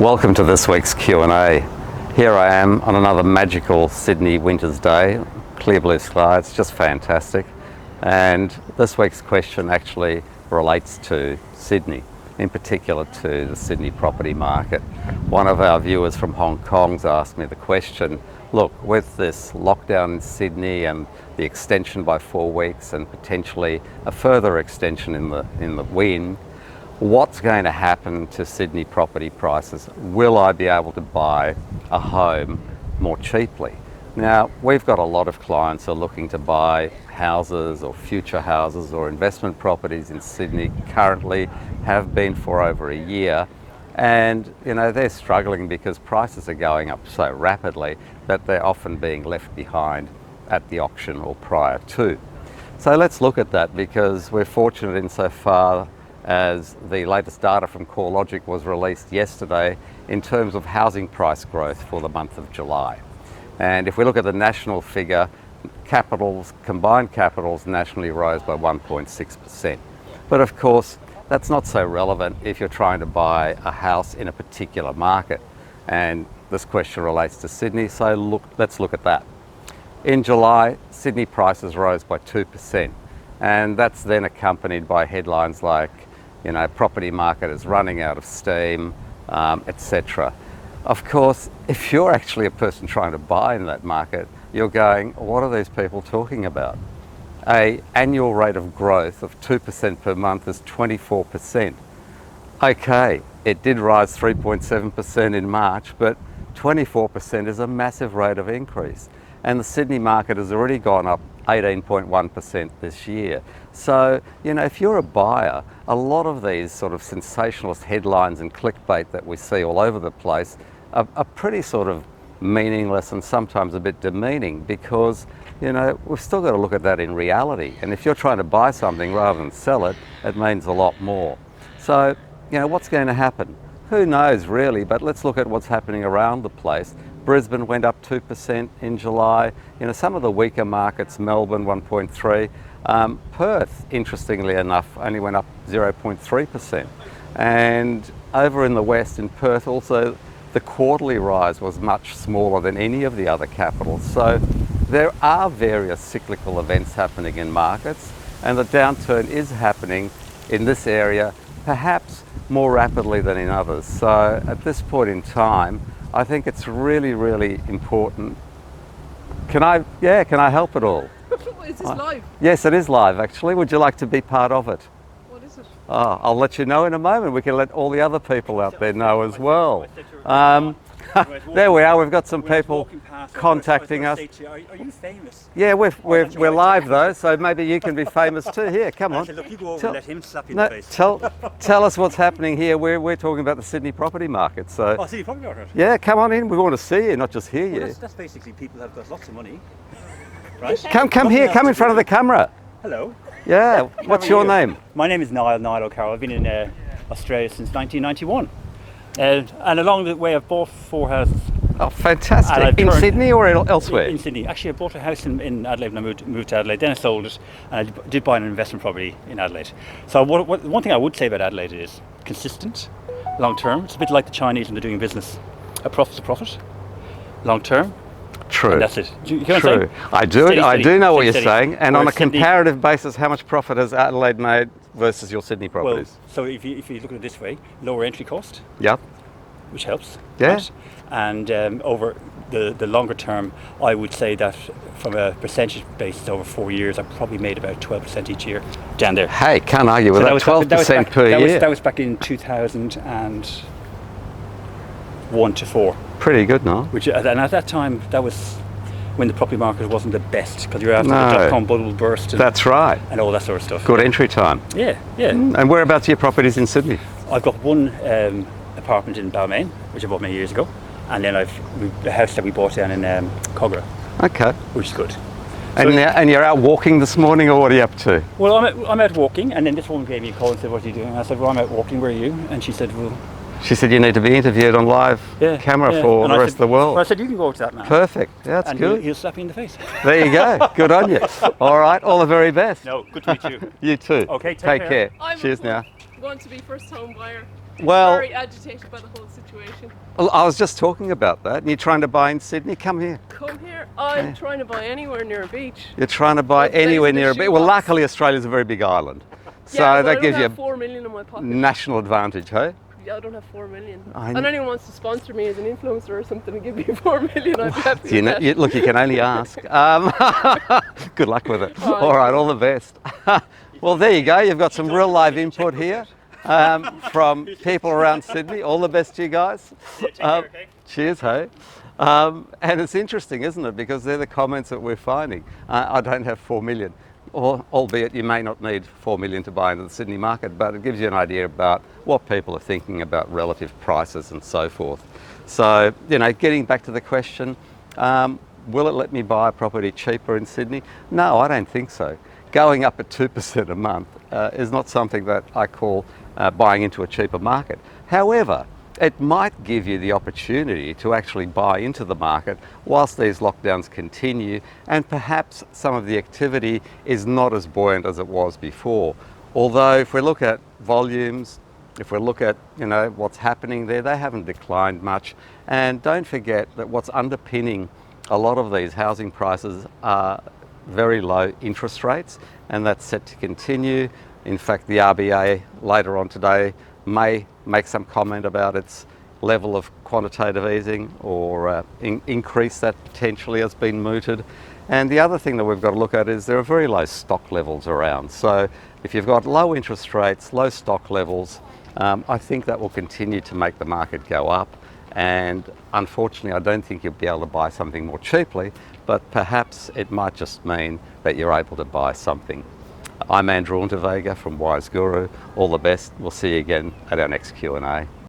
Welcome to this week's Q&A. Here I am on another magical Sydney winter's day. Clear blue sky, it's just fantastic. And this week's question actually relates to Sydney, in particular to the Sydney property market. One of our viewers from Hong Kong's asked me the question, look, with this lockdown in Sydney and the extension by 4 weeks and potentially a further extension in the wind, what's going to happen to Sydney property prices? Will I be able to buy a home more cheaply? Now, we've got a lot of clients who are looking to buy houses or future houses or investment properties in Sydney, currently have been for over a year. And they're struggling because prices are going up so rapidly that they're often being left behind at the auction or prior to. So let's look at that, because we're fortunate insofar as the latest data from CoreLogic was released yesterday in terms of housing price growth for the month of July. And if we look at the national figure, combined capitals nationally rose by 1.6%. But of course, that's not so relevant if you're trying to buy a house in a particular market. And this question relates to Sydney, so let's look at that. In July, Sydney prices rose by 2%. And that's then accompanied by headlines like, property market is running out of steam, etc. Of course, if you're actually a person trying to buy in that market, you're going, what are these people talking about? An annual rate of growth of 2% per month is 24%. Okay, it did rise 3.7% in March, but 24% is a massive rate of increase. And the Sydney market has already gone up 18.1% this year. So, if you're a buyer, a lot of these sort of sensationalist headlines and clickbait that we see all over the place are pretty sort of meaningless and sometimes a bit demeaning, because, we've still got to look at that in reality. And if you're trying to buy something rather than sell it, it means a lot more. So, what's going to happen? Who knows really, but let's look at what's happening around the place. Brisbane went up 2% in July. Some of the weaker markets, Melbourne 1.3%. Perth, interestingly enough, only went up 0.3%. And over in the west, in Perth also, the quarterly rise was much smaller than any of the other capitals. So there are various cyclical events happening in markets, and the downturn is happening in this area perhaps more rapidly than in others. So at this point in time, I think it's really, really important. Can I help at all? Is this live? Yes, it is live actually. Would you like to be part of it? What is it? Oh, I'll let you know in a moment. We can let all the other people out there know as well. There we are. We've got some people contacting us. Are you famous? Yeah, we're live though, so maybe you can be famous too. Here, come on. Look, you go over and let him slap you in the face. Tell us what's happening here. We're talking about the Sydney property market. So. Oh, Sydney property market. Yeah, come on in. We want to see you, not just hear you. Well, that's basically people have got lots of money, right? Come here. Come in front of the camera. Hello. Yeah. What's your name? My name is Niall O'Carroll. I've been in Australia since 1991. And along the way, I've bought 4 houses. Oh, fantastic. In Sydney or elsewhere? In Sydney. Actually, I bought a house in Adelaide when I moved to Adelaide. Then I sold it, and I did buy an investment property in Adelaide. So one thing I would say about Adelaide is consistent, long term. It's a bit like the Chinese when they're doing business. A profit's a profit, long term. True. And that's it. Do you know what I'm saying? I do. Steady, I do know what you're steady. saying. And Whereas on a comparative basis, how much profit has Adelaide made versus your Sydney properties? Well, so if you look at it this way, lower entry cost. Yep. Which helps. Yeah. Right? And over the longer term, I would say that from a percentage basis over 4 years, I probably made about 12% each year down there. Hey, can't argue with that. 12% per year. That was back in 2001 to 4. Pretty good, no? And at that time, that was when the property market wasn't the best, because you're after the dot-com bubble burst. That's right. And all that sort of stuff. Good entry time. Yeah. And whereabouts are your properties in Sydney? I've got one apartment in Balmain, which I bought many years ago, and then the house that we bought down in Cogra. Okay. Which is good. And you're out walking this morning, or what are you up to? Well, I'm out walking, and then this woman gave me a call and said, "What are you doing?" I said, "Well, I'm out walking. Where are you?" And she said, "Well." She said you need to be interviewed on live camera for the rest of the world. Well, I said, "You can go over to that man." Perfect. Yeah, that's good. He'll slap you in the face. There you go. Good on you. All right. All the very best. No, good to meet you. You too. Okay, take care. I'm Cheers now. going to be first home buyer. Well, Very agitated by the whole situation. I was just talking about that. You're trying to buy in Sydney? Come here. Come here. I'm trying to buy anywhere near a beach. You're trying to buy Well, based anywhere in the near a bit. Well, shoebox. luckily Australia's a very big island. So Yeah, well, that I gives don't you have 4 million in my a pocket. national advantage, hey? Yeah, I don't have 4 million. I And anyone wants to sponsor me as an influencer or something and give me 4 million, I'd be happy with that. Look, you can only ask. Good luck with it. Oh, All right, all the best. Well, there you go. You've got some real live input here from people around Sydney. All the best to you guys. Take care, okay? Cheers, hey. And it's interesting, isn't it? Because they're the comments that we're finding. I don't have 4 million, albeit you may not need 4 million to buy into the Sydney market, but it gives you an idea about what people are thinking about relative prices and so forth. So, getting back to the question, will it let me buy a property cheaper in Sydney? No, I don't think so. Going up at 2% a month is not something that I call buying into a cheaper market. However, it might give you the opportunity to actually buy into the market whilst these lockdowns continue, and perhaps some of the activity is not as buoyant as it was before. Although if we look at volumes, if we look at what's happening there, they haven't declined much. And don't forget that what's underpinning a lot of these housing prices are very low interest rates, and that's set to continue. In fact, the RBA later on today may make some comment about its level of quantitative easing or increase that potentially has been mooted. And the other thing that we've got to look at is there are very low stock levels around. So if you've got low interest rates, low stock levels, I think that will continue to make the market go up. And unfortunately, I don't think you'll be able to buy something more cheaply, but perhaps it might just mean that you're able to buy something. I'm Andrew Unterweger from Wise Guru. All the best. We'll see you again at our next Q&A.